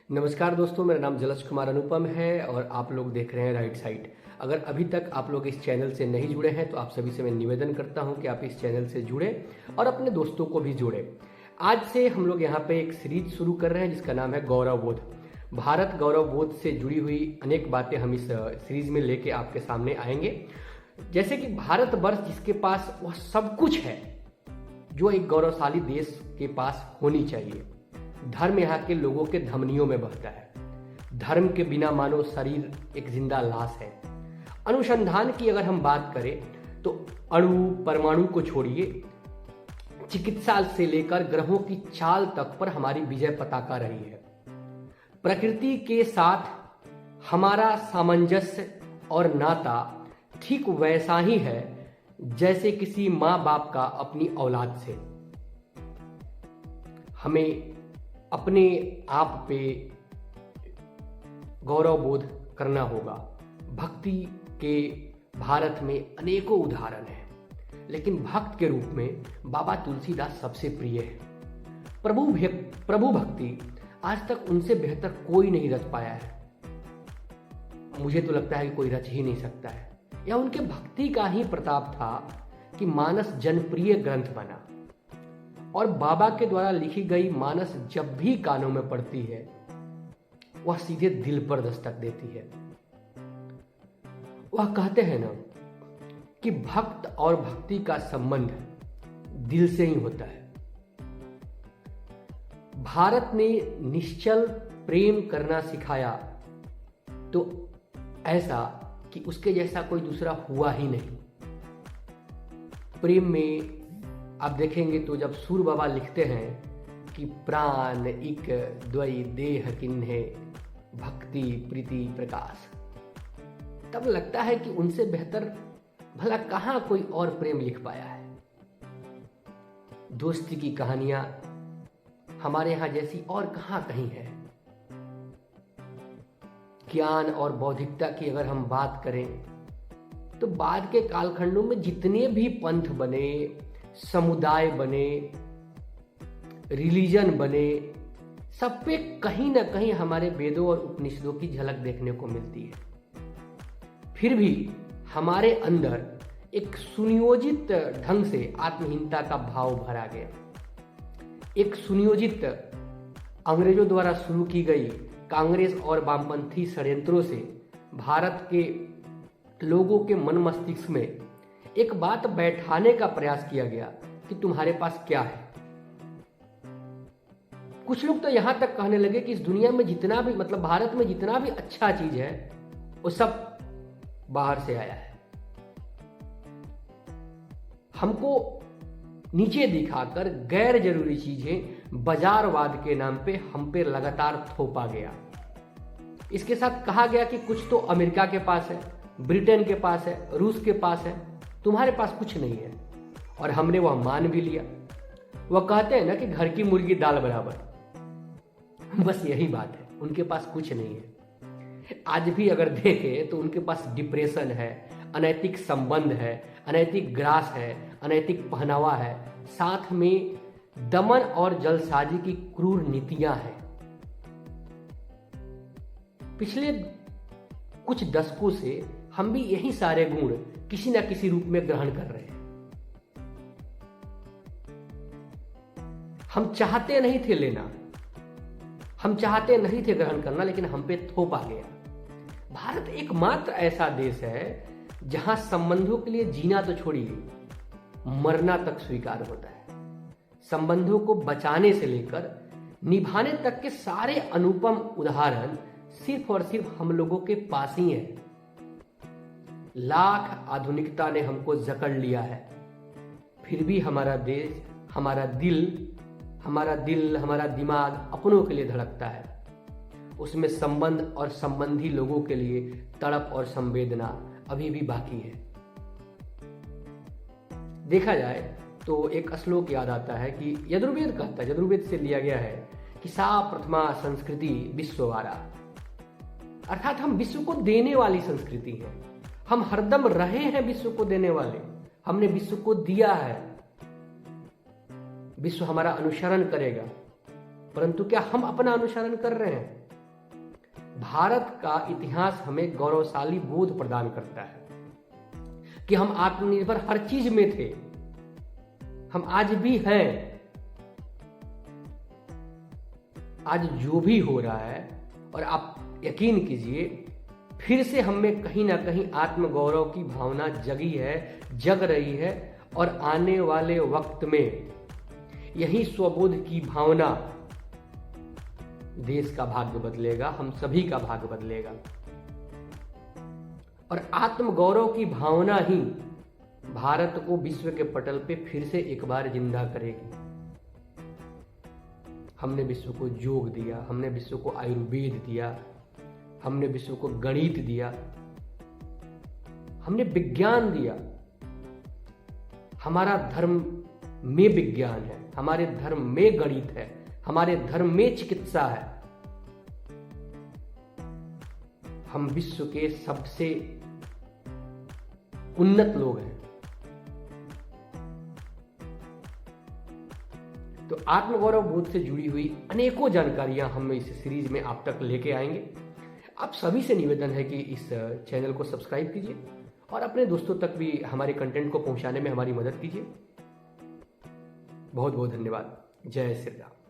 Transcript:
नमस्कार दोस्तों, मेरा नाम जलज कुमार अनुपम है और आप लोग देख रहे हैं राइट साइड। अगर अभी तक आप लोग इस चैनल से नहीं जुड़े हैं तो आप सभी से मैं निवेदन करता हूं कि आप इस चैनल से जुड़ें और अपने दोस्तों को भी जोड़ें। आज से हम लोग यहाँ पे एक सीरीज शुरू कर रहे हैं जिसका नाम है गौरव बोध। भारत गौरव बोध से जुड़ी हुई अनेक बातें हम इस सीरीज में लेके आपके सामने आएंगे। जैसे कि भारतवर्ष जिसके पास वह सब कुछ है जो एक गौरवशाली देश के पास होनी चाहिए। धर्म यहाँ के लोगों के धमनियों में बहता है। धर्म के बिना मानव शरीर एक जिंदा लाश है। अनुसंधान की अगर हम बात करें तो अणु परमाणु को छोड़िए, चिकित्सा से लेकर ग्रहों की चाल तक पर हमारी विजय पताका रही है। प्रकृति के साथ हमारा सामंजस्य और नाता ठीक वैसा ही है जैसे किसी माँ बाप का अपनी औलाद से। हमें अपने आप पे गौरव बोध करना होगा। भक्ति के भारत में अनेकों उदाहरण हैं, लेकिन भक्त के रूप में बाबा तुलसीदास सबसे प्रिय है। प्रभु भक्ति आज तक उनसे बेहतर कोई नहीं रच पाया है। मुझे तो लगता है कि कोई रच ही नहीं सकता है। यह उनके भक्ति का ही प्रताप था कि मानस जनप्रिय ग्रंथ बना और बाबा के द्वारा लिखी गई मानस जब भी कानों में पड़ती है वह सीधे दिल पर दस्तक देती है। वह कहते हैं ना कि भक्त और भक्ति का संबंध दिल से ही होता है। भारत ने निश्चल प्रेम करना सिखाया तो ऐसा कि उसके जैसा कोई दूसरा हुआ ही नहीं। प्रेम में आप देखेंगे तो जब सूर बाबा लिखते हैं कि प्राण इक द्वय देह किन्हे भक्ति प्रीति प्रकाश, तब लगता है कि उनसे बेहतर भला कहां कोई और प्रेम लिख पाया है। दोस्ती की कहानियां हमारे यहां जैसी और कहां कहीं है। ज्ञान और बौद्धिकता की अगर हम बात करें तो बाद के कालखंडों में जितने भी पंथ बने, समुदाय बने, रिलीजन बने, सब पे कहीं ना कहीं हमारे वेदों और उपनिषदों की झलक देखने को मिलती है। फिर भी हमारे अंदर एक सुनियोजित ढंग से आत्महीनता का भाव भरा गया। एक सुनियोजित अंग्रेजों द्वारा शुरू की गई कांग्रेस और वामपंथी षड्यंत्रों से भारत के लोगों के मन मस्तिष्क में एक बात बैठाने का प्रयास किया गया कि तुम्हारे पास क्या है। कुछ लोग तो यहां तक कहने लगे कि इस दुनिया में जितना भी भारत में जितना भी अच्छा चीज है वो सब बाहर से आया है। हमको नीचे दिखाकर गैर जरूरी चीजें बाजारवाद के नाम पे हम पे लगातार थोपा गया। इसके साथ कहा गया कि कुछ तो अमेरिका के पास है, ब्रिटेन के पास है, रूस के पास है, तुम्हारे पास कुछ नहीं है। और हमने वह मान भी लिया। वह कहते हैं ना कि घर की मुर्गी दाल बराबर, बस यही बात है। उनके पास कुछ नहीं है। आज भी अगर देखें तो उनके पास डिप्रेशन है, अनैतिक संबंध है, अनैतिक ग्रास है, अनैतिक पहनावा है, साथ में दमन और जलसाजी की क्रूर नीतियां हैं। पिछले कुछ दशकों से हम भी यही सारे गुण किसी न किसी रूप में ग्रहण कर रहे हैं। हम चाहते नहीं थे लेना, हम चाहते नहीं थे ग्रहण करना, लेकिन हम पे थोपा गया। भारत एकमात्र ऐसा देश है जहां संबंधों के लिए जीना तो छोड़िए, मरना तक स्वीकार होता है। संबंधों को बचाने से लेकर निभाने तक के सारे अनुपम उदाहरण सिर्फ और सिर्फ हम लोगों के पास ही है। लाख आधुनिकता ने हमको जकड़ लिया है, फिर भी हमारा देश, हमारा दिल, हमारा दिमाग अपनों के लिए धड़कता है। उसमें संबंध और संबंधी लोगों के लिए तड़प और संवेदना अभी भी बाकी है। देखा जाए तो एक श्लोक याद आता है कि यजुर्वेद कहता है, यजुर्वेद से लिया गया है कि सा प्रथमा संस्कृति विश्ववारा, अर्थात हम विश्व को देने वाली संस्कृति है। हम हरदम रहे हैं विश्व को देने वाले, हमने विश्व को दिया है। विश्व हमारा अनुसरण करेगा, परंतु क्या हम अपना अनुसरण कर रहे हैं? भारत का इतिहास हमें गौरवशाली बोध प्रदान करता है कि हम आत्मनिर्भर हर चीज में थे, हम आज भी हैं। आज जो भी हो रहा है, और आप यकीन कीजिए फिर से हम में कहीं ना कहीं आत्मगौरव की भावना जगी है, जग रही है, और आने वाले वक्त में यही स्वबोध की भावना देश का भाग्य बदलेगा, हम सभी का भाग्य बदलेगा। और आत्मगौरव की भावना ही भारत को विश्व के पटल पे फिर से एक बार जिंदा करेगी। हमने विश्व को योग दिया, हमने विश्व को आयुर्वेद दिया, हमने विश्व को गणित दिया, हमने विज्ञान दिया। हमारा धर्म में विज्ञान है, हमारे धर्म में गणित है, हमारे धर्म में चिकित्सा है। हम विश्व के सबसे उन्नत लोग हैं। तो आत्मगौरव बोध से जुड़ी हुई अनेकों जानकारियां हम इस सीरीज में आप तक लेके आएंगे। आप सभी से निवेदन है कि इस चैनल को सब्सक्राइब कीजिए और अपने दोस्तों तक भी हमारे कंटेंट को पहुंचाने में हमारी मदद कीजिए। बहुत बहुत धन्यवाद। जय श्री राम।